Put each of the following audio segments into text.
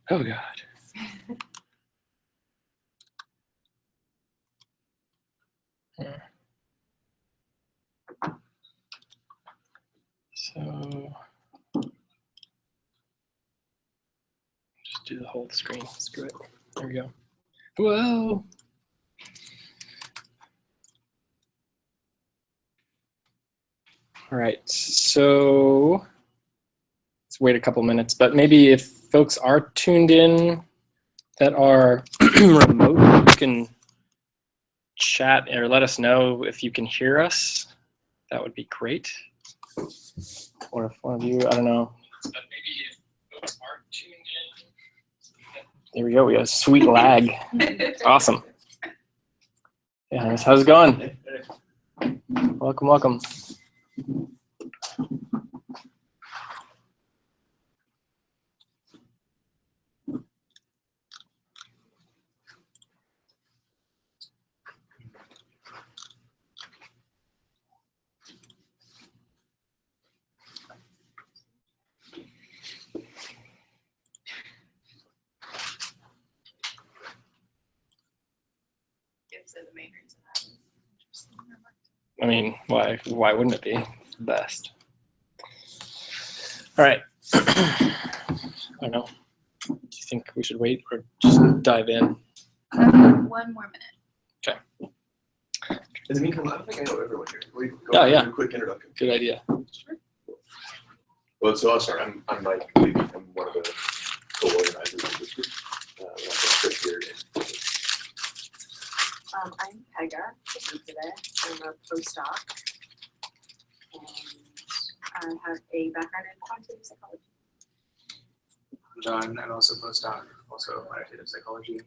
Oh God. Yeah. So just do the whole screen. Screw it. There we go. Whoa. All right. So let's wait a couple minutes. But maybe if folks are tuned in that are remote, you can chat or let us know if you can hear us. That would be great. Or if one of you, I don't know. But maybe if folks are tuned in. There we go. We got a sweet lag. Awesome. Yeah, how's it going? Welcome, welcome. I mean, why wouldn't it be the best? All right. I don't know. Do you think we should wait or just dive in? 1 more minute. Okay. Does it mean come? I don't think I know everyone here. Oh, yeah. Do a quick introduction. Good idea. Sure. Well, so sorry, I'm Mike. I'm one of the co-organizers of this group. I'm Pega today. I'm a postdoc, and I have a background in quantitative psychology. I'm John. I'm also a postdoc, also quantitative psychology.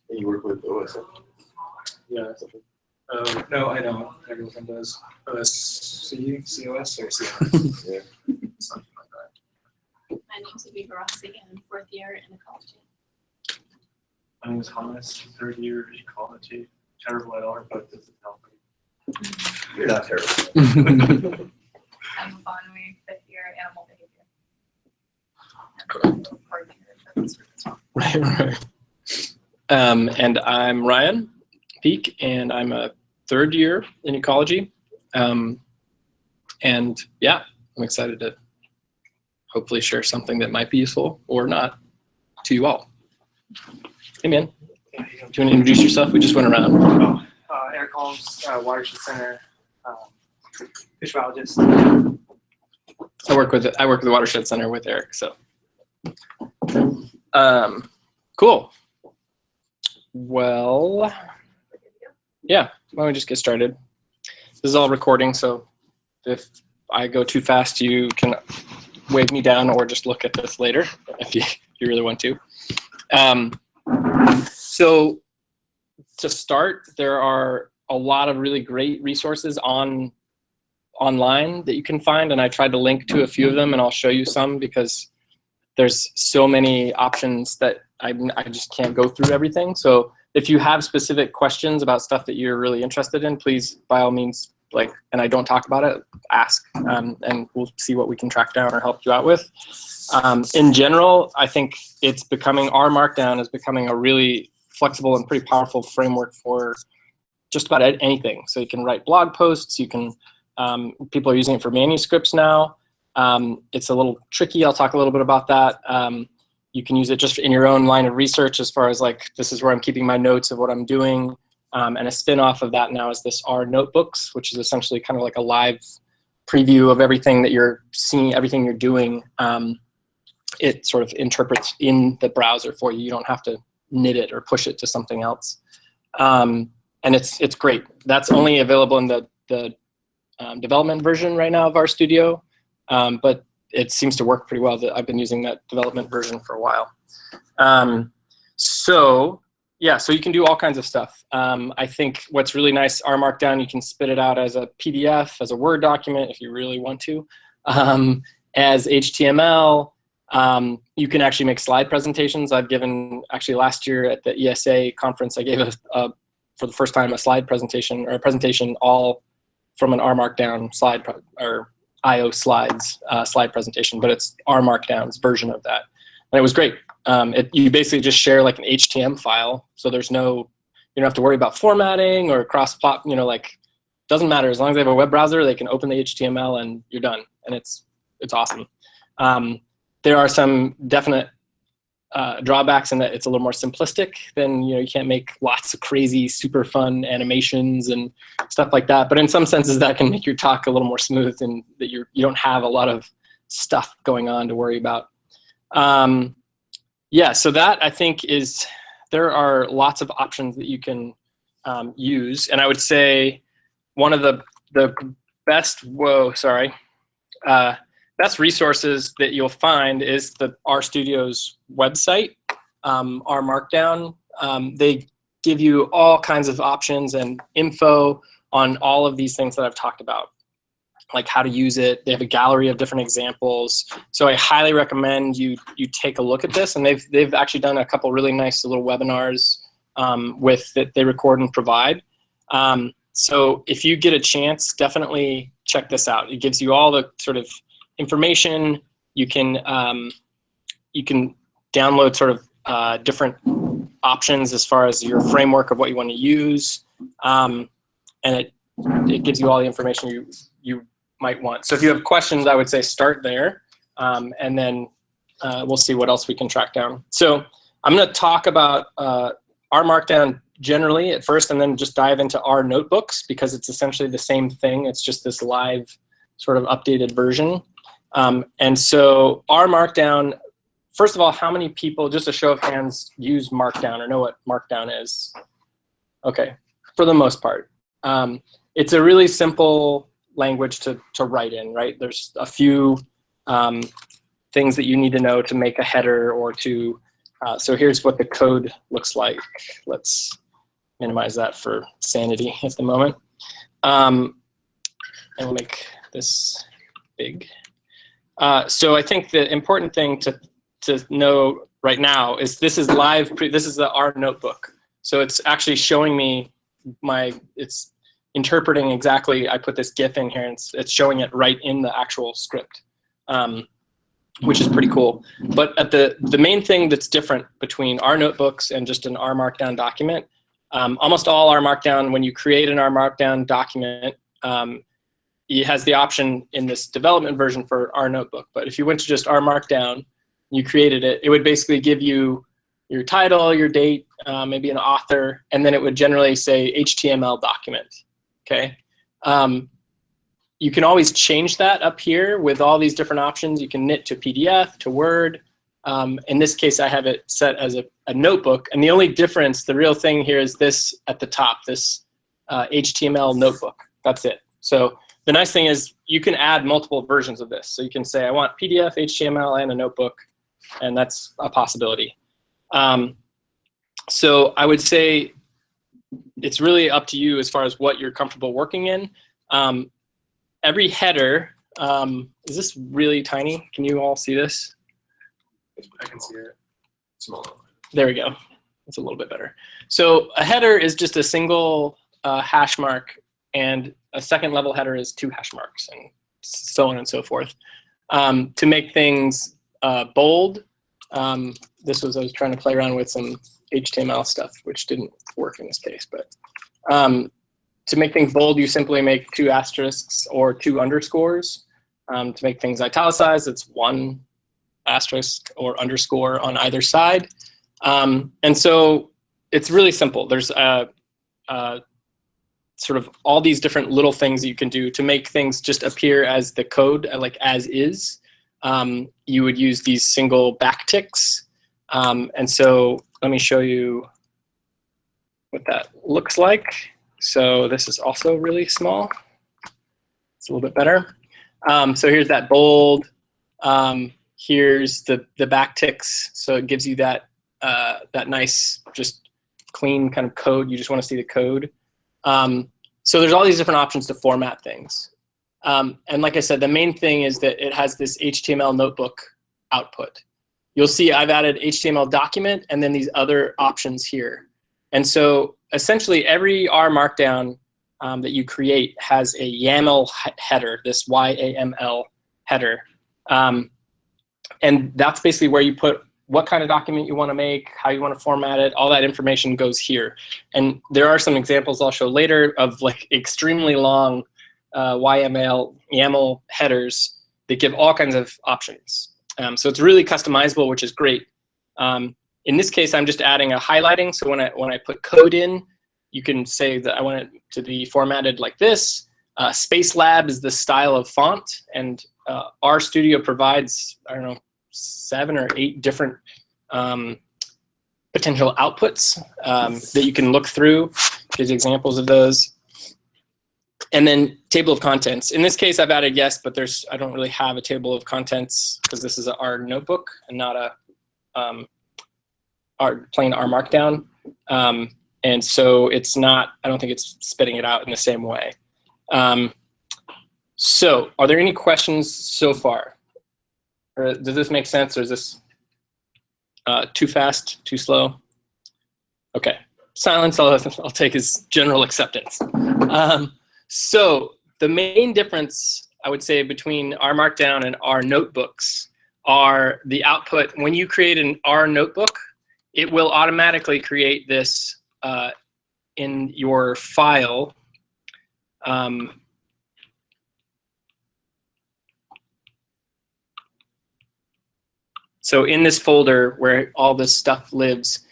And you work with OSF? Yeah. No, I don't. My girlfriend does. OSC, COS, or COS? Yeah. Something like that. My name's Aviva Rossi, and I'm 4th year in ecology. My name is Thomas, 3rd year ecology. Terrible at all, but this is helping. You're not terrible. I'm Bonwe, 5th year animal behavior. Right. And I'm Ryan Peak, and I'm a 3rd year in ecology. And yeah, I'm excited to hopefully share something that might be useful or not to you all. Hey man, do you want to introduce yourself? We just went around. Eric Holmes, Watershed Center, fish biologist. I work with the Watershed Center with Eric, so cool. Well, yeah, why don't we just get started? This is all recording, so if I go too fast, you can wave me down or just look at this later if you really want to. So to start, there are a lot of really great resources online that you can find, and I tried to link to a few of them, and I'll show you some because there's so many options that I just can't go through everything. So if you have specific questions about stuff that you're really interested in, please, by all means, and I don't talk about it, ask, and we'll see what we can track down or help you out with. In general, I think RMarkdown is becoming a really flexible and pretty powerful framework for just about anything. So you can write blog posts, you can, people are using it for manuscripts now. It's a little tricky, I'll talk a little bit about that. You can use it just in your own line of research as far as this is where I'm keeping my notes of what I'm doing. And a spin-off of that now is this RNotebooks, which is essentially kind of like a live preview of everything that you're seeing, everything you're doing. It sort of interprets in the browser for you. You don't have to knit it or push it to something else. And it's great. That's only available in the development version right now of RStudio, but it seems to work pretty well. I've been using that development version for a while. So you can do all kinds of stuff. I think what's really nice, RMarkdown, you can spit it out as a PDF, as a Word document if you really want to, as HTML. You can actually make slide presentations. I've given, actually last year at the ESA conference, I gave for the first time a slide presentation, or a presentation all from an RMarkdown slide, or IO slides slide presentation, but it's RMarkdown's version of that. And it was great. You basically just share like an HTML file, so there's no, you don't have to worry about formatting or cross-plot, like, doesn't matter. As long as they have a web browser, they can open the HTML and you're done, and it's awesome. There are some definite drawbacks in that it's a little more simplistic. Then you can't make lots of crazy, super fun animations and stuff like that. But in some senses, that can make your talk a little more smooth, and that you don't have a lot of stuff going on to worry about. Yeah, so that I think there are lots of options that you can use, and I would say one of the best best resources that you'll find is the RStudio's website, RMarkdown. They give you all kinds of options and info on all of these things that I've talked about, like how to use it. They have a gallery of different examples. So I highly recommend you take a look at this. And they've actually done a couple really nice little webinars that they record and provide. So if you get a chance, definitely check this out. It gives you all the sort of information. You can download sort of different options as far as your framework of what you want to use, and it gives you all the information you might want. So if you have questions, I would say start there, and then we'll see what else we can track down. So I'm going to talk about RMarkdown generally at first, and then just dive into RNotebooks, because it's essentially the same thing. It's just this live sort of updated version. And so RMarkdown, first of all, how many people, just a show of hands, use Markdown or know what Markdown is? Okay, for the most part. It's a really simple language to write in, right? There's a few things that you need to know to make a header or to, so here's what the code looks like. Let's minimize that for sanity at the moment. And we'll make this big. So I think the important thing to know right now is this is live, this is the RNotebook. So it's actually showing me it's interpreting exactly, I put this GIF in here, and it's showing it right in the actual script, which is pretty cool. But at the main thing that's different between RNotebooks and just an RMarkdown document, almost all RMarkdown, when you create an RMarkdown document, it has the option in this development version for RNotebook. But if you went to just RMarkdown, you created it, it would basically give you your title, your date, maybe an author, and then it would generally say HTML document. Okay. You can always change that up here with all these different options. You can knit to PDF, to Word. In this case, I have it set as a notebook. And the only difference, the real thing here, is this at the top, this HTML notebook. That's it. So the nice thing is you can add multiple versions of this. So you can say, I want PDF, HTML, and a notebook, and that's a possibility. So I would say it's really up to you as far as what you're comfortable working in. Every header, is this really tiny? Can you all see this? I can see it. Small. There we go. That's a little bit better. So a header is just a single hash mark, and a second level header is 2 hash marks, and so on and so forth. To make things bold, I was trying to play around with some HTML stuff, which didn't work in this case. But to make things bold, you simply make 2 asterisks or 2 underscores. To make things italicized, it's 1 asterisk or underscore on either side. And so it's really simple. There's sort of all these different little things you can do to make things just appear as the code, like as is. You would use these single backticks. And so let me show you what that looks like. So this is also really small. It's a little bit better. So here's that bold. Here's the backticks. So it gives you that nice, just clean kind of code. You just want to see the code. So there's all these different options to format things. And like I said, the main thing is that it has this HTML notebook output. You'll see I've added HTML document and then these other options here. And so essentially every RMarkdown that you create has a YAML header, this YAML header. And that's basically where you put what kind of document you want to make, how you want to format it, all that information goes here. And there are some examples I'll show later of like extremely long YAML headers that give all kinds of options. So it's really customizable, which is great. In this case, I'm just adding a highlighting. So when I put code in, you can say that I want it to be formatted like this. Spacelab is the style of font, and RStudio provides, I don't know, 7 or 8 different potential outputs that you can look through. Here's examples of those. And then table of contents. In this case, I've added yes, but I don't really have a table of contents because this is an R notebook and not a plain RMarkdown. And so it's not, I don't think it's spitting it out in the same way. So are there any questions so far? Or does this make sense, or is this too fast, too slow? Okay, silence I'll take as general acceptance. So the main difference, I would say, between RMarkdown and RNotebooks are the output. When you create an R notebook, it will automatically create this in your file. So in this folder where all this stuff lives,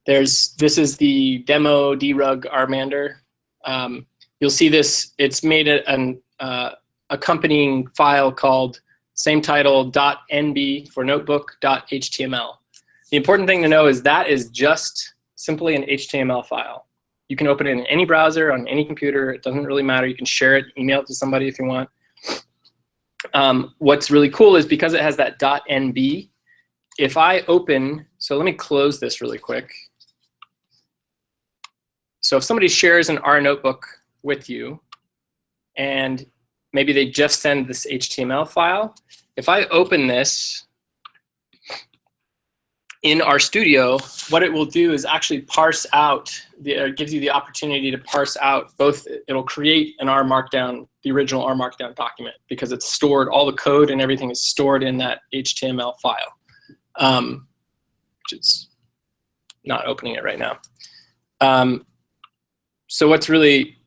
this is the demo derug rmander. You'll see this, it's made an accompanying file called same title .nb for notebook.html. The important thing to know is that is just simply an HTML file. You can open it in any browser, on any computer. It doesn't really matter. You can share it, email it to somebody if you want. What's really cool is because it has that .nb, if I open, so let me close this really quick. So if somebody shares an R notebook with you, and maybe they just send this HTML file, if I open this in RStudio, what it will do is actually parse out, it gives you the opportunity to parse out both, it'll create an RMarkdown, the original RMarkdown document, because it's stored, all the code and everything is stored in that HTML file. Which it's not opening it right now. So what's really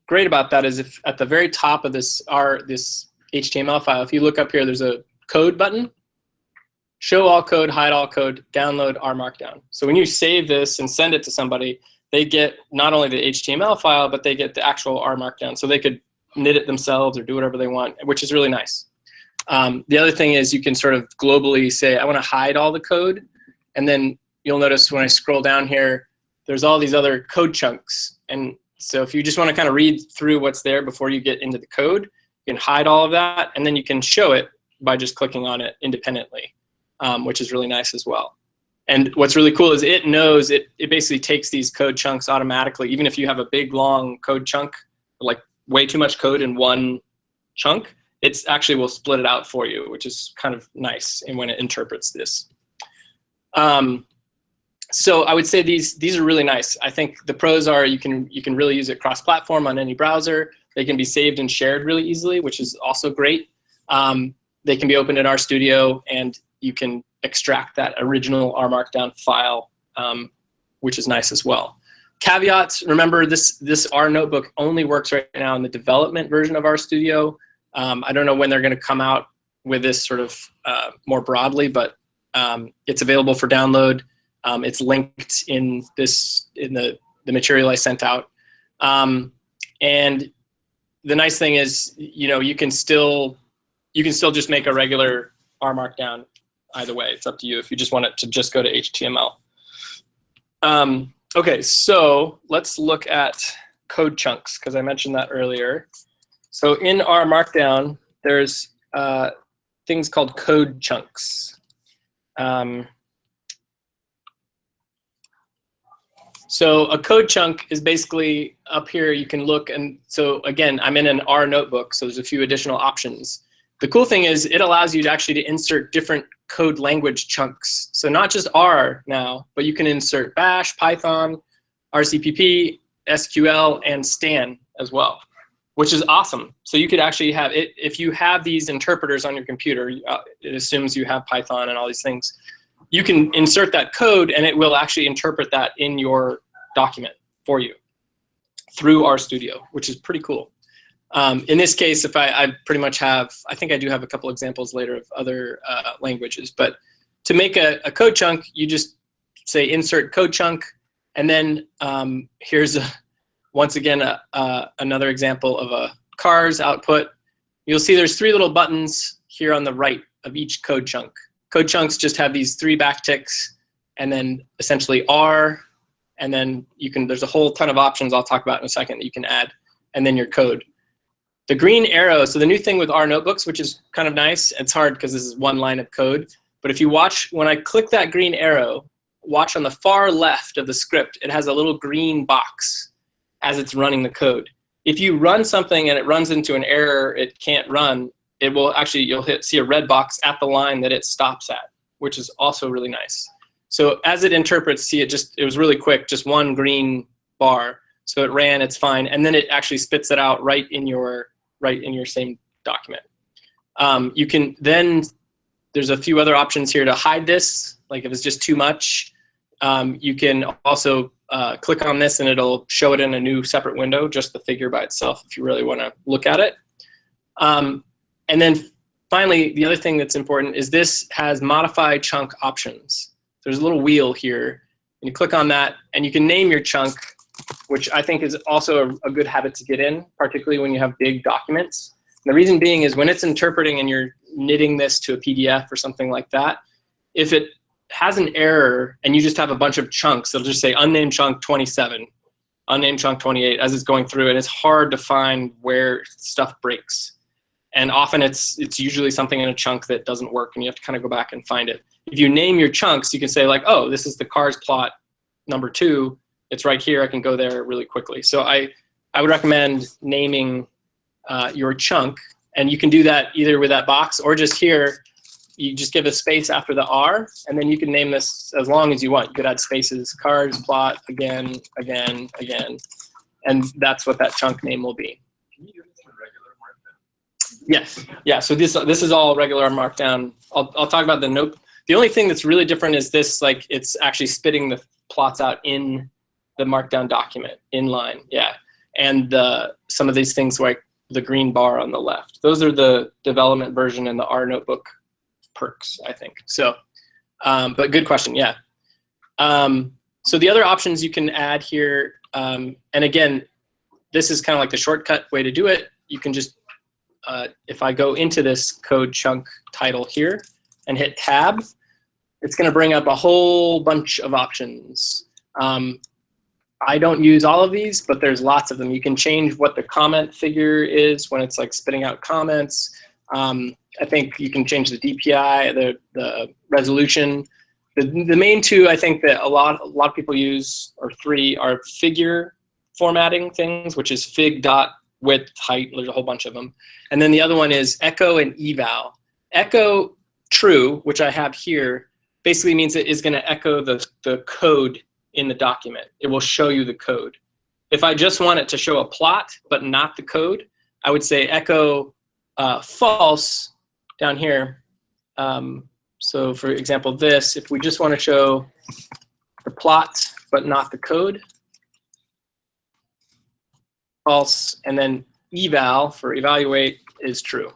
great about that is if at the very top of this HTML file, if you look up here, there's a code button. Show all code, hide all code, download RMarkdown. So when you save this and send it to somebody, they get not only the HTML file, but they get the actual RMarkdown. So they could knit it themselves or do whatever they want, which is really nice. The other thing is you can sort of globally say, I want to hide all the code. And then you'll notice when I scroll down here, there's all these other code chunks. And so if you just want to kind of read through what's there before you get into the code, you can hide all of that. And then you can show it by just clicking on it independently, which is really nice as well. And what's really cool is it knows, it basically takes these code chunks automatically. Even if you have a big, long code chunk, like way too much code in one chunk, it actually will split it out for you, which is kind of nice and when it interprets this. So I would say these are really nice. I think the pros are you can really use it cross-platform on any browser. They can be saved and shared really easily, which is also great. They can be opened in RStudio, and you can extract that original RMarkdown file, which is nice as well. Caveats, remember this R notebook only works right now in the development version of RStudio. I don't know when they're going to come out with this sort of more broadly, but it's available for download. It's linked in the material I sent out. And the nice thing is, you can still just make a regular RMarkdown either way. It's up to you if you just want it to just go to HTML. Okay, so let's look at code chunks because I mentioned that earlier. So in RMarkdown, there's things called code chunks. So a code chunk is basically up here. You can look, and so again, I'm in an R notebook, so there's a few additional options. The cool thing is it allows you to actually insert different code language chunks. So not just R now, but you can insert Bash, Python, RCPP, SQL, and Stan as well, which is awesome. So you could actually have it, if you have these interpreters on your computer, it assumes you have Python and all these things. you can insert that code and it will actually interpret that in your document for you through RStudio, which is pretty cool. In this case, if I pretty much have, I think I do have a couple examples later of other languages, but to make a code chunk, you just say insert code chunk, and then here's once again another example of a cars output. You'll see there's 3 little buttons here on the right of each code chunk. Code chunks just have these 3 backticks, and then essentially R, and then there's a whole ton of options I'll talk about in a second that you can add, and then your code. The green arrow, so the new thing with RNotebooks, which is kind of nice, it's hard because this is 1 line of code, but if you watch, when I click that green arrow, watch on the far left of the script, it has a little green box as it's running the code. If you run something and it runs into an error it can't run, it will actually, you'll see a red box at the line that it stops at, which is also really nice. So as it interprets, see it was really quick, just 1 green bar. So it ran, it's fine, and then it actually spits it out right in your same document. You can then, there's a few other options here to hide this, like if it's just too much. You can also click on this and it'll show it in a new separate window, just the figure by itself if you really want to look at it. And then finally, the other thing that's important is this has modify chunk options. There's a little wheel here, and you click on that, and you can name your chunk, which I think is also a good habit to get in, particularly when you have big documents. And the reason being is when it's interpreting and you're knitting this to a PDF or something like that, if it has an error and you just have a bunch of chunks, it'll just say unnamed chunk 27, unnamed chunk 28 as it's going through, and it's hard to find where stuff breaks. And often it's usually something in a chunk that doesn't work and you have to kind of go back and find it. If you name your chunks, you can say like, oh, this is the cars plot number 2. It's right here. I can go there really quickly. So I would recommend naming your chunk, and you can do that either with that box or just here. You just give a space after the R, and then you can name this as long as you want. You could add spaces, cars plot again, again, again, and that's what that chunk name will be. Can you do this in regular Markdown? Yes. Yeah. So this is all regular Markdown. I'll talk about the note. The only thing that's really different is this, like it's actually spitting the plots out in the Markdown document in line. Yeah. And some of these things like the green bar on the left. Those are the development version and the RNotebook perks, I think. So, but good question. Yeah. So the other options you can add here, and again, this is kind of like the shortcut way to do it. You can just, if I go into this code chunk title here and hit tab, it's going to bring up a whole bunch of options. I don't use all of these, but there's lots of them. You can change what the comment figure is when it's like spitting out comments. I think you can change the DPI, the resolution. The main 2 I think that a lot of people use, or 3, are figure formatting things, which is fig dot width height. There's a whole bunch of them. And then the other one is echo and eval. Echo true, which I have here, basically means it is going to echo the code in the document. It will show you the code. If I just want it to show a plot but not the code, I would say echo false down here. So for example, this, if we just want to show the plot but not the code, false, and then eval for evaluate is true.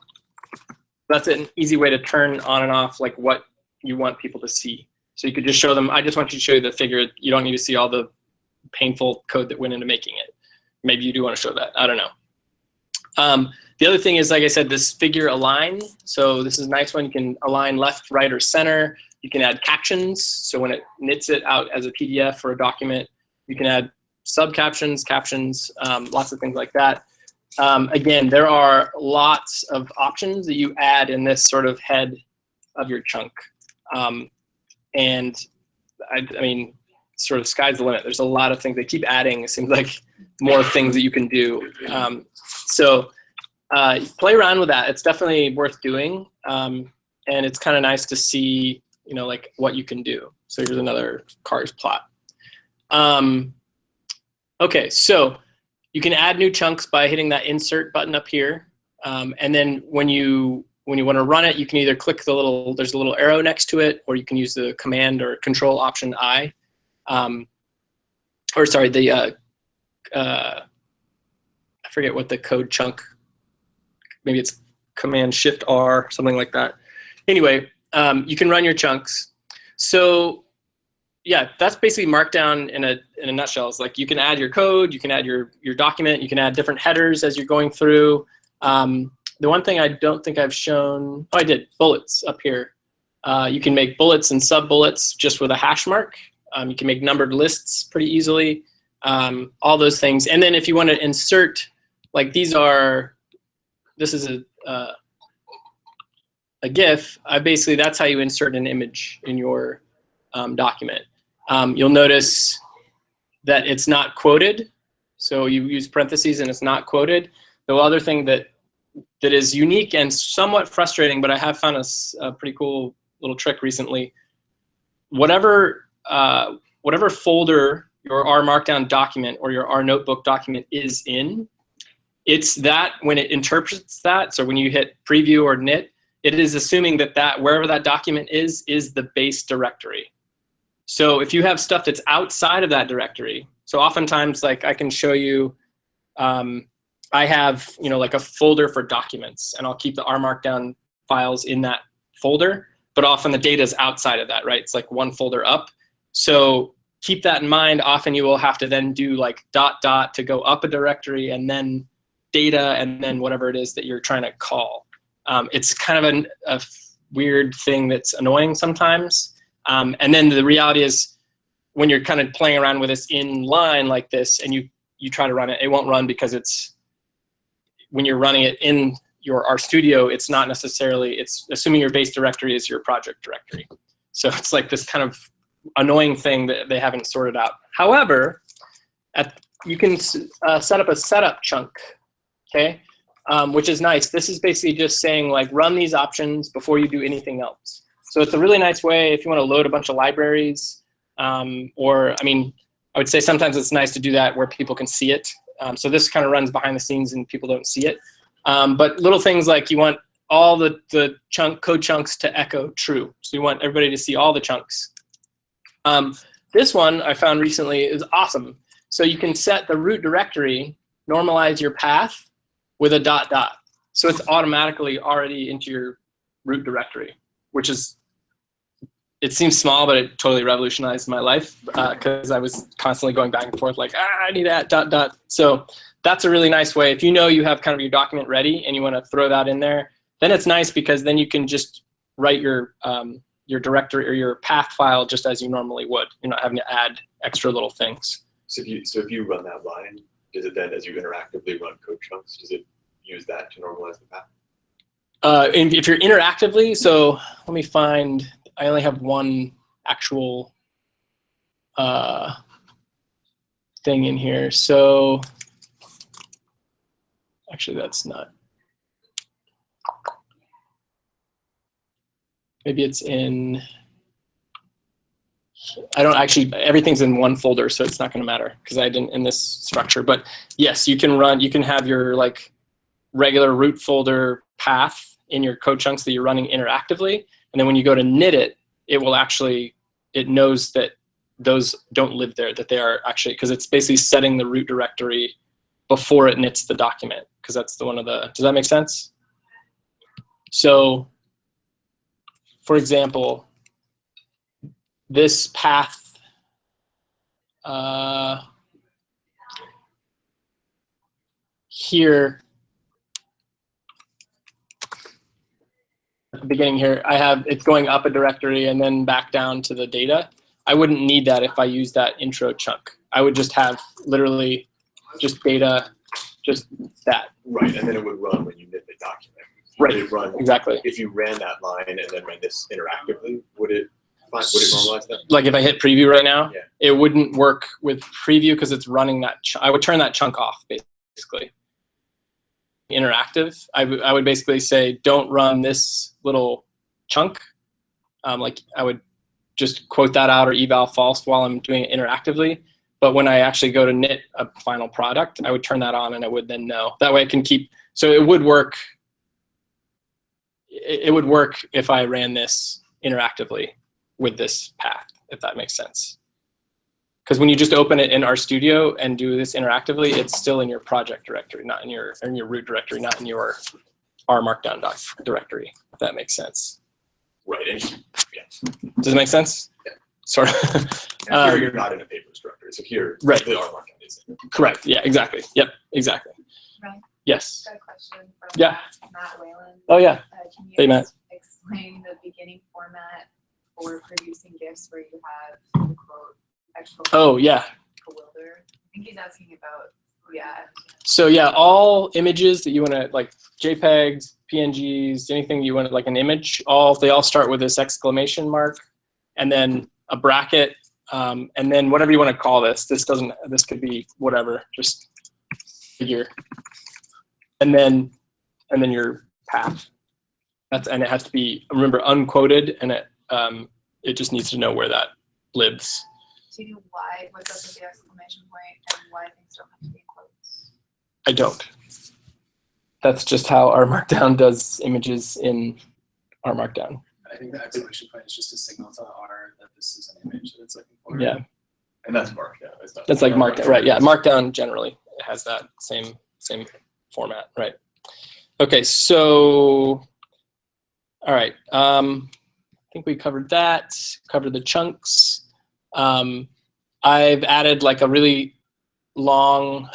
That's an easy way to turn on and off like what you want people to see. So you could just show them, I just want you to show you the figure. You don't need to see all the painful code that went into making it. Maybe you do want to show that. I don't know. The other thing is, like I said, this figure align. So this is a nice one. You can align left, right, or center. You can add captions. So when it knits it out as a PDF or a document, you can add sub-captions, captions, lots of things like that. Again, there are lots of options that you add in this sort of head of your chunk. And I mean, sort of sky's the limit. There's a lot of things they keep adding. It seems like more things that you can do. So play around with that. It's definitely worth doing. And it's kind of nice to see, you know, like what you can do. So here's another cars plot. Okay, so you can add new chunks by hitting that insert button up here. And then when you when you want to run it, you can either click the little, there's a little arrow next to it, or you can use the Command or Control Option I. Or sorry, the I forget what the code chunk, maybe it's Command Shift R, something like that. Anyway, you can run your chunks. So yeah, that's basically Markdown in a nutshell. It's like you can add your code, you can add your document, you can add different headers as you're going through. The one thing I don't think I've shown, oh, I did, bullets up here. You can make bullets and sub-bullets just with a hash mark. You can make numbered lists pretty easily, all those things. And then if you want to insert, like this is a GIF. Basically, that's how you insert an image in your document. You'll notice that it's not quoted. So you use parentheses and it's not quoted. The other thing that is unique and somewhat frustrating, but I have found a pretty cool little trick recently. Whatever folder your RMarkdown document or your RNotebook document is in, it's that when it interprets that, so when you hit preview or knit, it is assuming that wherever that document is the base directory. So if you have stuff that's outside of that directory, so oftentimes, like I can show you, I have, like a folder for documents, and I'll keep the RMarkdown files in that folder, but often the data is outside of that, right? It's like one folder up. So keep that in mind. Often you will have to then do like ... to go up a directory, and then data, and then whatever it is that you're trying to call. It's kind of a weird thing that's annoying sometimes. And then the reality is, when you're kind of playing around with this in line like this, and you try to run it, it won't run, because when you're running it in your RStudio, it's not necessarily, it's assuming your base directory is your project directory. So it's like this kind of annoying thing that they haven't sorted out. However, you can set up a setup chunk, okay, which is nice. This is basically just saying, like, run these options before you do anything else. So it's a really nice way if you want to load a bunch of libraries, or, I mean, I would say sometimes it's nice to do that where people can see it. So this kind of runs behind the scenes and people don't see it. But little things like you want all the code chunks to echo true. So you want everybody to see all the chunks. This one I found recently is awesome. So you can set the root directory, normalize your path with a ... So it's automatically already into your root directory, which is, it seems small, but it totally revolutionized my life, because I was constantly going back and forth like, I need that ... So that's a really nice way. If you know you have kind of your document ready and you want to throw that in there, then it's nice, because then you can just write your directory or your path file just as you normally would. You're not having to add extra little things. So if you run that line, does it then, as you interactively run code chunks, does it use that to normalize the path? And if you're interactively, so let me find, I only have one actual thing in here. So actually, that's not. Maybe it's in, I don't actually, everything's in one folder, so it's not going to matter because I didn't in this structure. But yes, you can have your like regular root folder path in your code chunks that you're running interactively. And then when you go to knit it, it will actually, it knows that those don't live there, that they are actually, because it's basically setting the root directory before it knits the document, because that's the one of the, does that make sense? So, for example, this path here, at the beginning here, I have it's going up a directory and then back down to the data. I wouldn't need that if I use that intro chunk. I would just have literally just data, just that. Right, and then it would run when you knit the document. Right, would it run, exactly. If you ran that line and then ran this interactively, would it normalize that? Like if I hit preview right now, yeah. It wouldn't work with preview because it's running that. I would turn that chunk off, basically. Interactive, I would basically say, don't run this little chunk. Like I would just quote that out or eval false while I'm doing it interactively. But when I actually go to knit a final product, I would turn that on and I would then know. That way I can keep, so it would work it would work if I ran this interactively with this path, if that makes sense. Because when you just open it in RStudio and do this interactively, it's still in your project directory, not in your root directory, not in your RMarkdown directory, if that makes sense. Right. And yeah. Does it make sense? Yeah. Sort of. And here you're not in a papers directory, so here Right. the RMarkdown is in. Correct. Yeah. Exactly. Yep. Exactly. Right. Yes. Got a question from Yeah. Matt Whalen. Oh yeah. Can you Hey, Matt. explain the beginning format for producing GIFs where you have the quote, extra Oh yeah. bewilder? I think he's asking about, yeah. So yeah, all images that you want to, like JPEGs, PNGs, anything you want to, like an image, they all start with this exclamation mark, and then a bracket, and then whatever you want to call this. This could be whatever, just figure, and then your path. And it has to be, remember, unquoted, and it just needs to know where that lives. Do you know why, what's up with the exclamation point and why things don't have to be in quotes? I don't. That's just how RMarkdown does images in RMarkdown. I think the exclamation point is just a signal to R that this is an image that it's looking for. Yeah. And that's Markdown. That's like Markdown, right? Yeah, Markdown generally has that same format, right? Okay, so all right. I think we covered that. Covered the chunks. I've added like a really long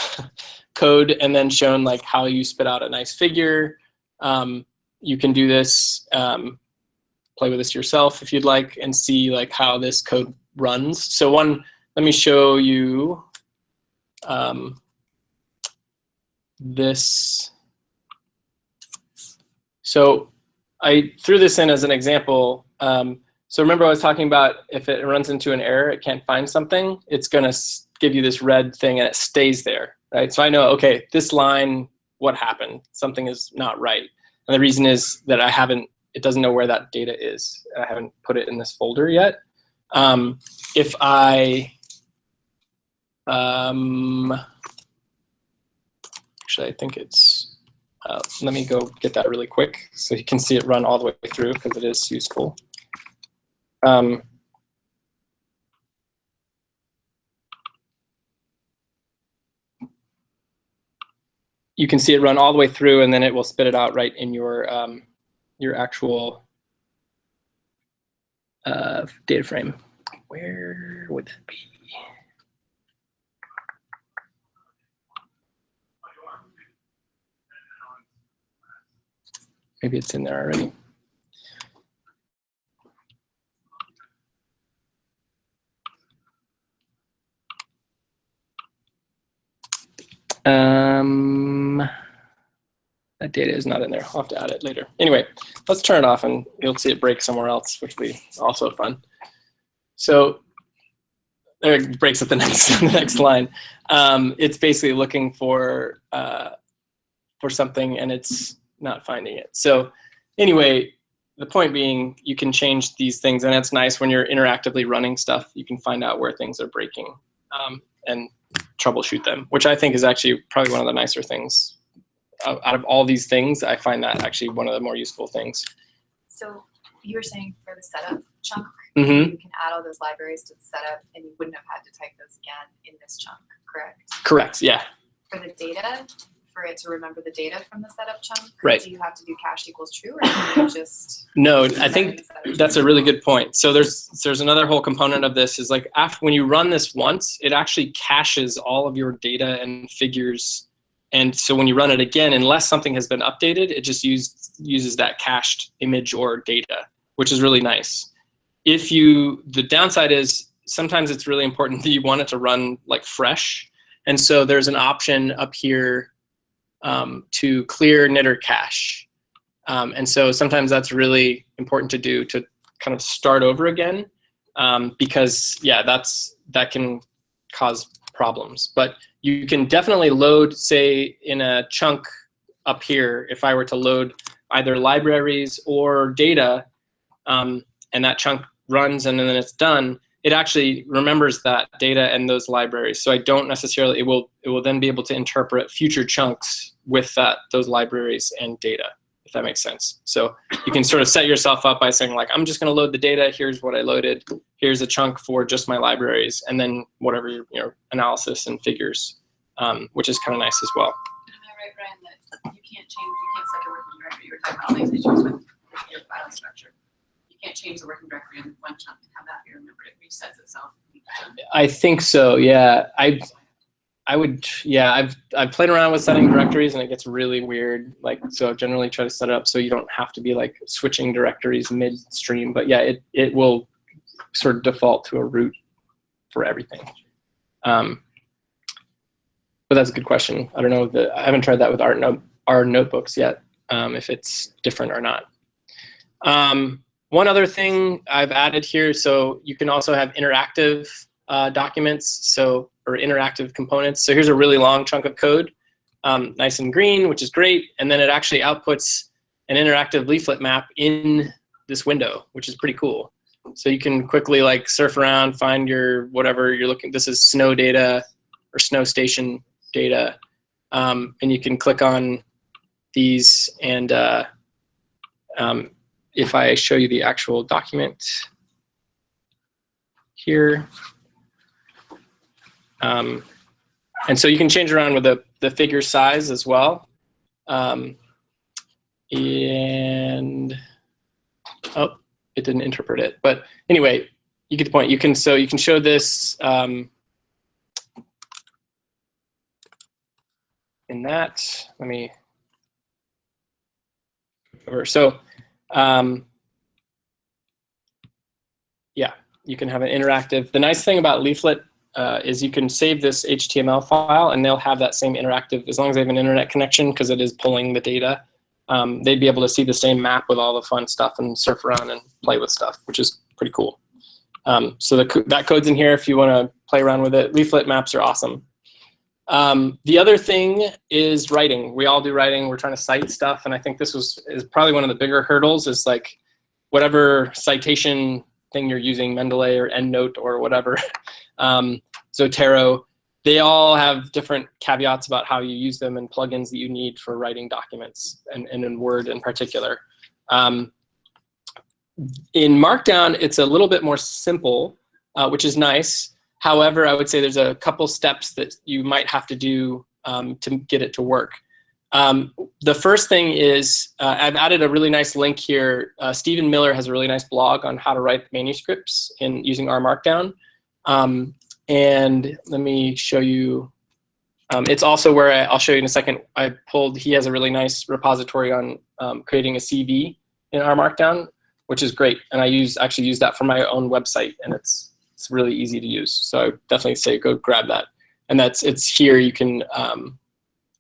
code and then shown like how you spit out a nice figure. You can do this, play with this yourself if you'd like, and see like how this code runs. So let me show you this. So I threw this in as an example. So remember I was talking about if it runs into an error, it can't find something, it's going to give you this red thing and it stays there, right? So I know, okay, this line, what happened? Something is not right. And the reason is that it doesn't know where that data is. I haven't put it in this folder yet. If I, actually I think it's, let me go get that really quick so you can see it run all the way through because it is useful. You can see it run all the way through, and then it will spit it out right in your actual data frame. Where would that be? Maybe it's in there already. That data is not in there. I'll have to add it later. Anyway, let's turn it off and you'll see it break somewhere else, which will be also fun. So there it breaks at the next line. It's basically looking for something and it's not finding it. So anyway, the point being, you can change these things, and it's nice when you're interactively running stuff. You can find out where things are breaking and troubleshoot them, which I think is actually probably one of the nicer things. Out of all these things, I find that actually one of the more useful things. So you were saying for the setup chunk, Mm-hmm. you can add all those libraries to the setup and you wouldn't have had to type those again in this chunk, correct? Correct, yeah. For the data, for it to remember the data from the setup chunk, Right. do you have to do cache equals true, or can you just? No, I think that's a really good point. So there's another whole component of this is like when you run this once, it actually caches all of your data and figures. And so when you run it again, unless something has been updated, it just uses that cached image or data, which is really nice. The downside is sometimes it's really important that you want it to run like fresh. And so there's an option up here to clear knitter cache. And so sometimes that's really important to do, to kind of start over again, because yeah, that can cause problems. But you can definitely load, say in a chunk up here, if I were to load either libraries or data, and that chunk runs and then it's done, it actually remembers that data and those libraries. So I don't necessarily, it will then be able to interpret future chunks with those libraries and data, if that makes sense. So you can sort of set yourself up by saying like, I'm just going to load the data. Here's what I loaded. Here's a chunk for just my libraries, and then whatever your analysis and figures, which is kind of nice as well. Am I right, Brian, that you can't set a working directory? You were talking about all these issues with your file structure. You can't change the working directory in one chunk and have that be remembered. It resets itself. I think so. Yeah, I would. Yeah, I've played around with setting directories, and it gets really weird. Like, so generally try to set it up so you don't have to be like switching directories midstream. But yeah, it will sort of default to a root for everything. But that's a good question. I don't know. I haven't tried that with RNotebooks yet. If it's different or not. One other thing I've added here, so you can also have interactive documents, or interactive components. So here's a really long chunk of code, nice and green, which is great, and then it actually outputs an interactive leaflet map in this window, which is pretty cool. So you can quickly like surf around, find your whatever you're looking. This is snow data or snow station data, and you can click on these and if I show you the actual document here, and so you can change around with the figure size as well. And oh, it didn't interpret it. But anyway, you get the point. You can show this in that. Let me over. So. Yeah, you can have an interactive. The nice thing about Leaflet is you can save this HTML file, and they'll have that same interactive as long as they have an internet connection, because it is pulling the data. They'd be able to see the same map with all the fun stuff and surf around and play with stuff, which is pretty cool. So that code's in here if you want to play around with it. Leaflet maps are awesome. The other thing is writing. We all do writing. We're trying to cite stuff, and I think this is probably one of the bigger hurdles is like whatever citation thing you're using, Mendeley or EndNote or whatever, Zotero, they all have different caveats about how you use them and plugins that you need for writing documents, and in Word in particular. In Markdown, it's a little bit more simple, which is nice. However, I would say there's a couple steps that you might have to do to get it to work. The first thing is I've added a really nice link here. Stephen Miller has a really nice blog on how to write manuscripts using RMarkdown. And let me show you. It's also where I'll show you in a second. He has a really nice repository on creating a CV in RMarkdown, which is great. And I actually use that for my own website, and it's really easy to use. So I would definitely say go grab that. And it's here. You can,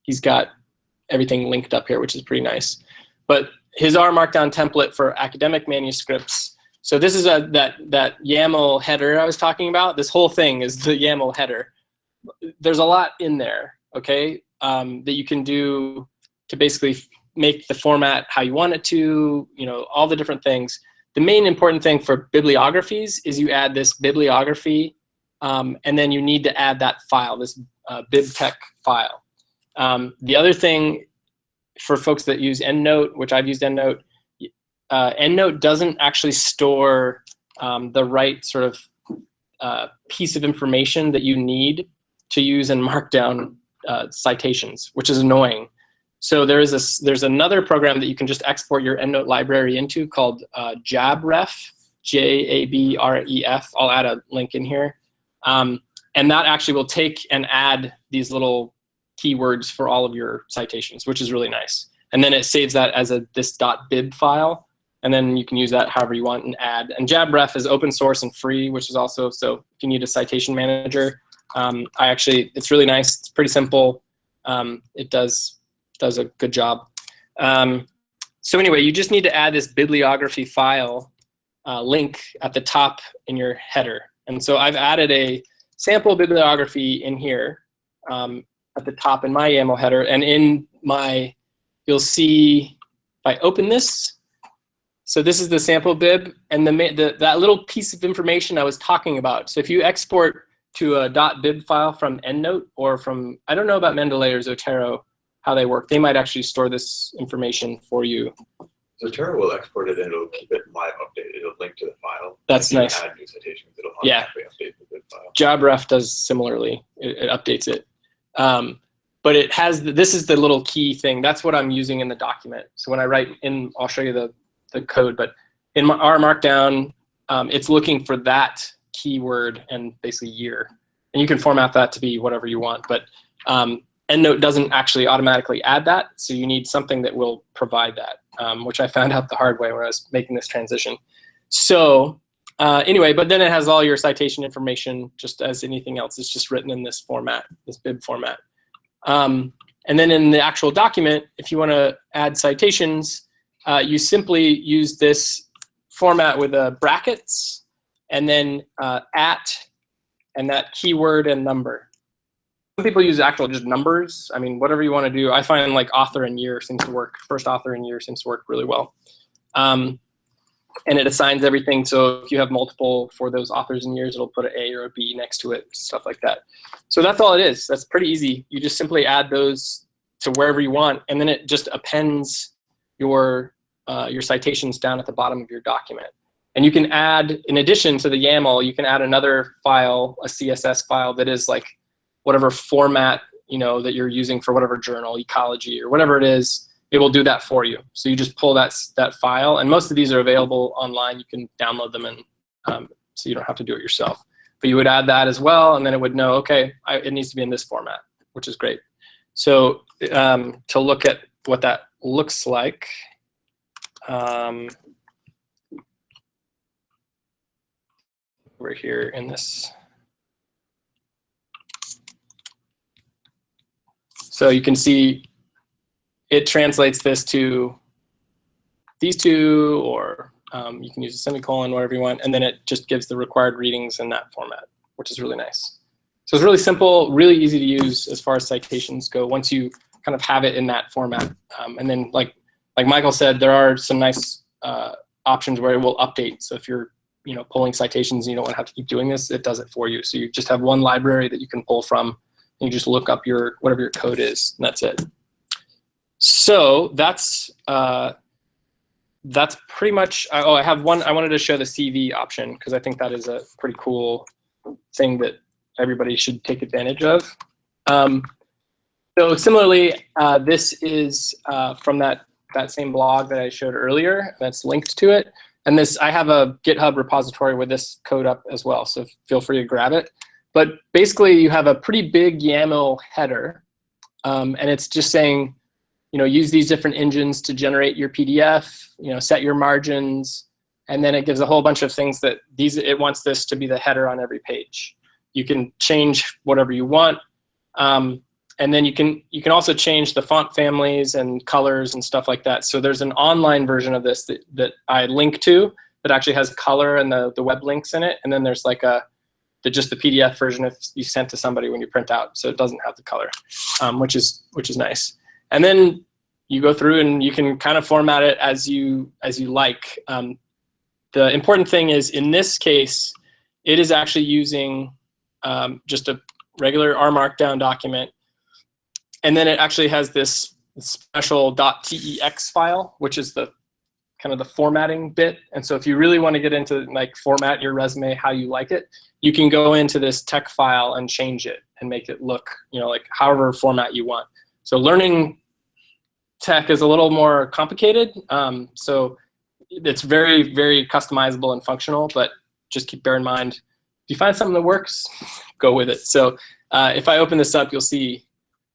he's got everything linked up here, which is pretty nice. But his RMarkdown template for academic manuscripts. So this is that YAML header I was talking about. This whole thing is the YAML header. There's a lot in there, okay, that you can do to basically make the format how you want it to, all the different things. The main important thing for bibliographies is you add this bibliography, and then you need to add that file, this bibtech file. The other thing for folks that use EndNote, which I've used EndNote, EndNote doesn't actually store the right sort of piece of information that you need to use in Markdown citations, which is annoying. So there's another program that you can just export your EndNote library into called JabRef, Jabref. I'll add a link in here. And that actually will take and add these little keywords for all of your citations, which is really nice. And then it saves that as this .bib file, and then you can use that however you want and add. And JabRef is open source and free, which is also, so if you need a citation manager, it's really nice. It's pretty simple. It does a good job. So anyway, you just need to add this bibliography file link at the top in your header. And so I've added a sample bibliography in here at the top in my YAML header. And in my, you'll see, if I open this, so this is the sample bib, and that little piece of information I was talking about. So if you export to a .bib file from EndNote or from, I don't know about Mendeley or Zotero, how they work. They might actually store this information for you. So Terra will export it and it'll keep it live updated. It'll link to the file. That's If you nice. add new citations, it'll Yeah. automatically update the good file. JobRef does similarly. It updates it. But it has, this is the little key thing. That's what I'm using in the document. So when I write in, I'll show you the code, but in my RMarkdown, it's looking for that keyword and basically year. And you can format that to be whatever you want, but EndNote doesn't actually automatically add that. So you need something that will provide that, which I found out the hard way when I was making this transition. So anyway, but then it has all your citation information just as anything else. It's just written in this format, this bib format. And then in the actual document, if you want to add citations, you simply use this format with brackets and then at and that keyword and number. Some people use actual just numbers. I mean, whatever you want to do. I find like author and year seems to work. First author and year seems to work really well. And it assigns everything. So if you have multiple for those authors and years, it'll put an A or a B next to it, stuff like that. So that's all it is. That's pretty easy. You just simply add those to wherever you want, and then it just appends your citations down at the bottom of your document. And you can add, in addition to the YAML, you can add another file, a CSS file that is like whatever format that you're using for whatever journal, ecology or whatever it is. It will do that for you. So you just pull that file, and most of these are available online. You can download them, and so you don't have to do it yourself. But you would add that as well, and then it would know, okay, it needs to be in this format, which is great. So to look at what that looks like, we're here in this. So you can see it translates this to these two, or you can use a semicolon, whatever you want, and then it just gives the required readings in that format, which is really nice. So it's really simple, really easy to use as far as citations go once you kind of have it in that format. And then like Michael said, there are some nice options where it will update. So if you're pulling citations and you don't want to have to keep doing this, it does it for you. So you just have one library that you can pull from, and you just look up whatever your code is, and that's it. So that's pretty much. Oh, I have one. I wanted to show the CV option because I think that is a pretty cool thing that everybody should take advantage of. So similarly, this is from that same blog that I showed earlier. That's linked to it, and I have a GitHub repository with this code up as well. So feel free to grab it. But basically, you have a pretty big YAML header, and it's just saying, use these different engines to generate your PDF, set your margins, and then it gives a whole bunch of things that it wants this to be the header on every page. You can change whatever you want, and then you can also change the font families and colors and stuff like that. So there's an online version of this that I link to that actually has color and the web links in it, and then there's like just the PDF version if you sent to somebody when you print out, so it doesn't have the color, which is nice. And then you go through and you can kind of format it as you like. The important thing is, in this case, it is actually using just a regular RMarkdown document, and then it actually has this special .tex file, which is the kind of the formatting bit. And so if you really want to get into like format your resume how you like it, you can go into this tech file and change it and make it look, like however format you want. So learning tech is a little more complicated. So it's very, very customizable and functional, but just bear in mind, if you find something that works, go with it. So if I open this up, you'll see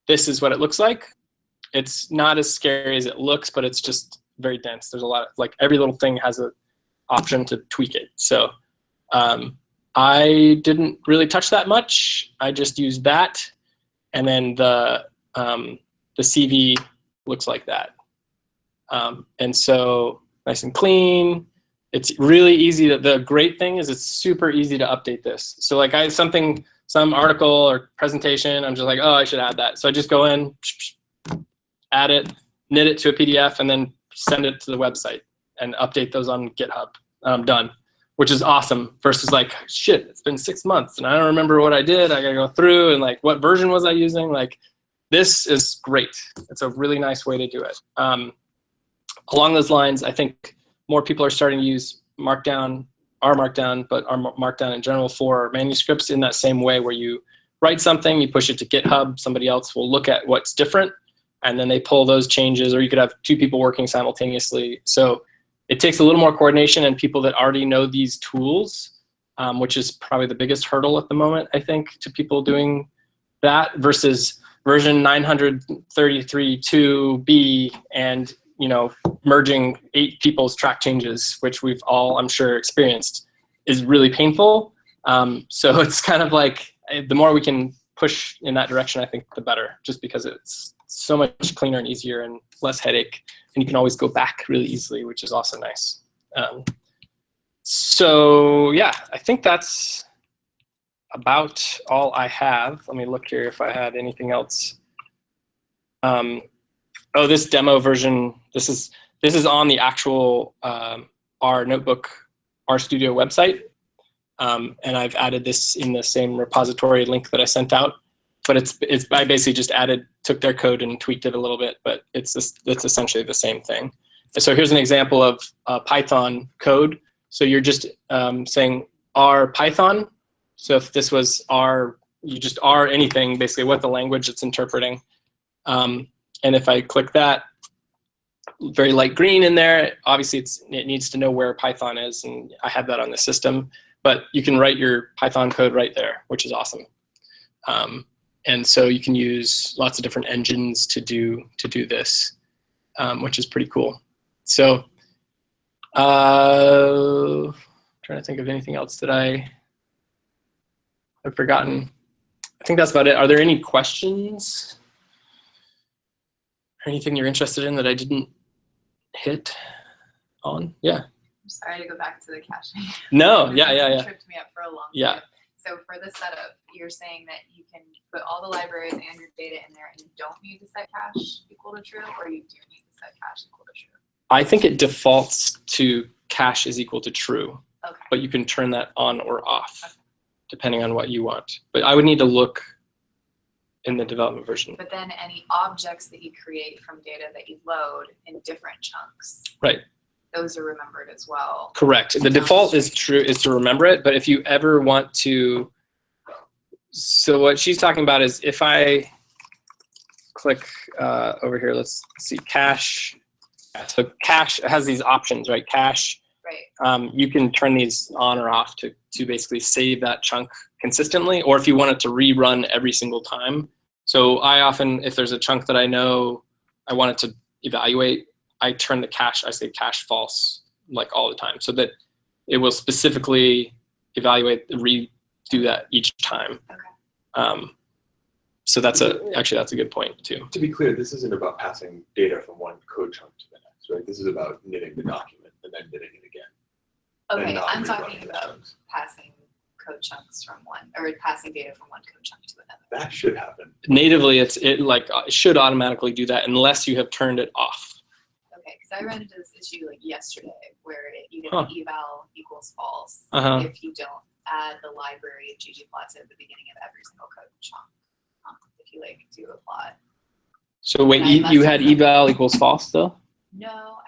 this is what it looks like. It's not as scary as it looks, but it's just very dense. There's a lot of, every little thing has an option to tweak it. So I didn't really touch that much. I just used that, and then the CV looks like that. And so nice and clean. It's really easy. The great thing is it's super easy to update this. So like some article or presentation, I'm just like, oh, I should add that. So I just go in, add it, knit it to a PDF, and then send it to the website and update those on GitHub. I'm done, which is awesome. Versus like, shit, it's been 6 months and I don't remember what I did. I gotta go through and like, what version was I using? Like, this is great. It's a really nice way to do it. Along those lines, I think more people are starting to use RMarkdown, but RMarkdown in general for manuscripts in that same way where you write something, you push it to GitHub, somebody else will look at what's different, and then they pull those changes, or you could have 2 people working simultaneously. So it takes a little more coordination and people that already know these tools, which is probably the biggest hurdle at the moment, I think, to people doing that versus version 933.2b and merging 8 people's track changes, which we've all, I'm sure, experienced, is really painful. So it's kind of like the more we can push in that direction, I think the better, just because it's so much cleaner and easier and less headache. And you can always go back really easily, which is also nice. So yeah, I think that's about all I have. Let me look here if I had anything else. Oh, this demo version, this is on the actual RNotebook RStudio website. And I've added this in the same repository link that I sent out. But I basically just took their code and tweaked it a little bit, but it's essentially the same thing. So here's an example of Python code. So you're just saying R Python. So if this was R, you just R anything, basically what the language it's interpreting. And if I click that, very light green in there, obviously it needs to know where Python is, and I have that on the system. But you can write your Python code right there, which is awesome. And so you can use lots of different engines to do this, which is pretty cool. So trying to think of anything else that I have forgotten. I think that's about it. Are there any questions or anything you're interested in that I didn't hit on? Yeah. I'm sorry to go back to the caching. No, This yeah. tripped me up for a long Yeah. time. So for the setup, you're saying that you can put all the libraries and your data in there and you don't need to set cache equal to true, or you do need to set cache equal to true? I think it defaults to cache is equal to true, Okay. but you can turn that on or off depending on what you want. But I would need to look in the development version. But then any objects that you create from data that you load in different chunks, Right. those are remembered as well. Correct. The default is to remember it, but if you ever want to, so what she's talking about is if I click over here, let's see, cache. So cache has these options, right? Cache. Right. You can turn these on or off to basically save that chunk consistently, or if you want it to rerun every single time. So I often, if there's a chunk that I know I want it to evaluate, I turn the cache, I say cache false like all the time, so that it will specifically evaluate, redo that each time. Okay. So actually that's a good point too. To be clear, this isn't about passing data from one code chunk to the next, right? This is about knitting the document and then knitting it again. and Okay, not I'm rerunning talking those about chunks. passing code chunks from one, or passing data from one code chunk to another. That should happen. Natively, it should automatically do that unless you have turned it off. Okay, because I ran into this issue like yesterday where you get Huh. eval equals false if you don't add the library of ggplots at the beginning of every single code chunk. If you like do a plot. So wait, And I you must had have- eval equals false though? No,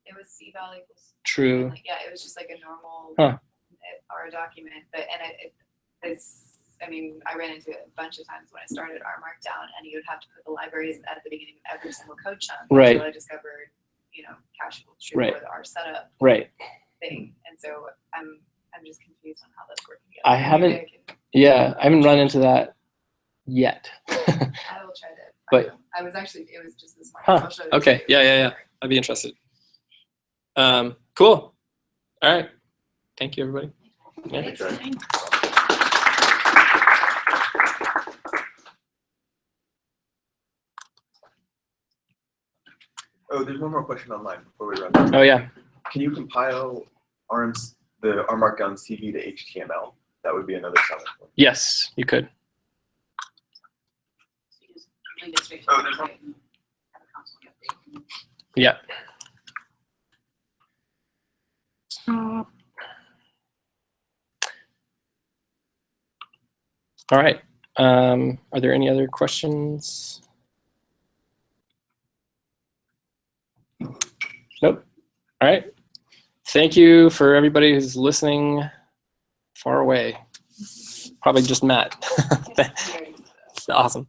it was eval equals. True. Like, yeah, it was just like a normal Huh. R document, but it's. I mean, I ran into it a bunch of times when I started RMarkdown, and you would have to put the libraries at the beginning of every single code chunk Right. until I discovered, cache equals true Right. or the R setup Right. thing. And so I'm just confused on how that's working. I haven't- Yeah, I haven't run into that yet. I will try to. But- I was actually. It was just this morning. Huh. So I'll show you Okay. the Yeah. I'd be interested. Cool. All right. Thank you, everybody. Yeah. It's Okay. fine. Oh, there's one more question online before we wrap up. Oh yeah. Can you compile the RMarkdown CV to HTML? That would be another selling point. Yes, you could. So you just link it straight to Oh, the there's website and have a console update. Yeah. All right. Are there any other questions? All right. Thank you for everybody who's listening far away. Probably just Matt. Awesome.